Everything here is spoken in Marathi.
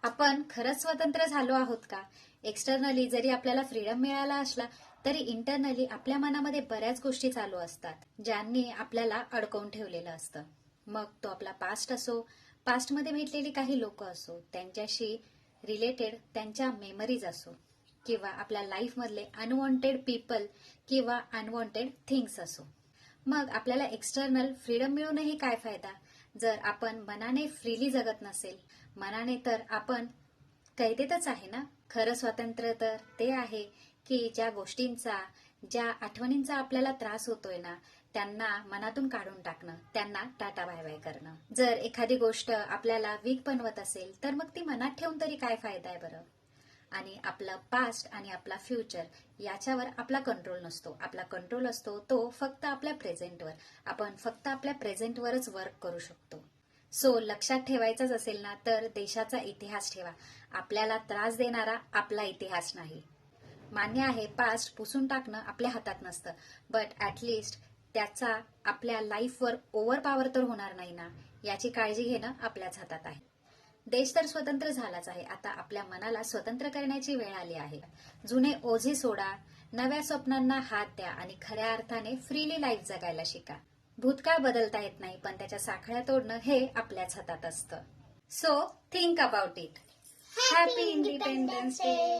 आपण खरंच स्वतंत्र झालो आहोत का? एक्सटर्नली जरी आपल्याला फ्रीडम मिळाला असला तरी इंटरनली आपल्या मनामध्ये बऱ्याच गोष्टी चालू असतात ज्यांनी आपल्याला अडकवून ठेवलेलं असतं. मग तो आपला पास्ट असो, पास्टमध्ये भेटलेली काही लोक असो, त्यांच्याशी रिलेटेड त्यांच्या मेमरीज असो, किंवा आपल्या लाईफमधले अनवॉन्टेड पीपल किंवा अनवॉन्टेड थिंग्स असो. मग आपल्याला एक्सटर्नल फ्रीडम मिळूनही काय फायदा जर आपण मनाने फ्रीली जगत नसेल. मनाने तर आपण कैदेतच आहे ना. खरं स्वातंत्र्य तर ते आहे की ज्या गोष्टींचा, ज्या आठवणींचा आपल्याला त्रास होतोय ना, त्यांना मनातून काढून टाकणं, त्यांना टाटा बाय बाय करणं. जर एखादी गोष्ट आपल्याला वीक बनवत असेल तर मग ती मनात ठेवून तरी काय फायदा आहे बरं. आणि आपला पास्ट आणि आपला फ्युचर याच्यावर आपला कंट्रोल नसतो. आपला कंट्रोल असतो तो फक्त आपल्या प्रेझेंटवर. आपण फक्त आपल्या प्रेझेंटवरच वर्क करू शकतो. सो लक्षात ठेवायचंच असेल ना तर देशाचा इतिहास ठेवा. आपल्याला त्रास देणारा आपला इतिहास नाही. मान्य आहे पास्ट पुसून टाकणं आपल्या हातात नसतं, बट ऍटलिस्ट त्याचा आपल्या लाईफवर ओव्हर पॉवर तर होणार नाही ना, याची काळजी घेणं आपल्याच हातात आहे. देश तर स्वतंत्र झालाच आहे. आता आपल्या मनाला स्वतंत्र करण्याची वेळ आली आहे. जुने ओझे सोडा, नव्या स्वप्नांना हात द्या आणि खऱ्या अर्थाने फ्रीली लाईफ जगायला शिका. भूतकाळ बदलता येत नाही, पण त्याच्या साखळ्या तोडणं हे आपल्याच हातात असतं. So think about it. Happy independence day.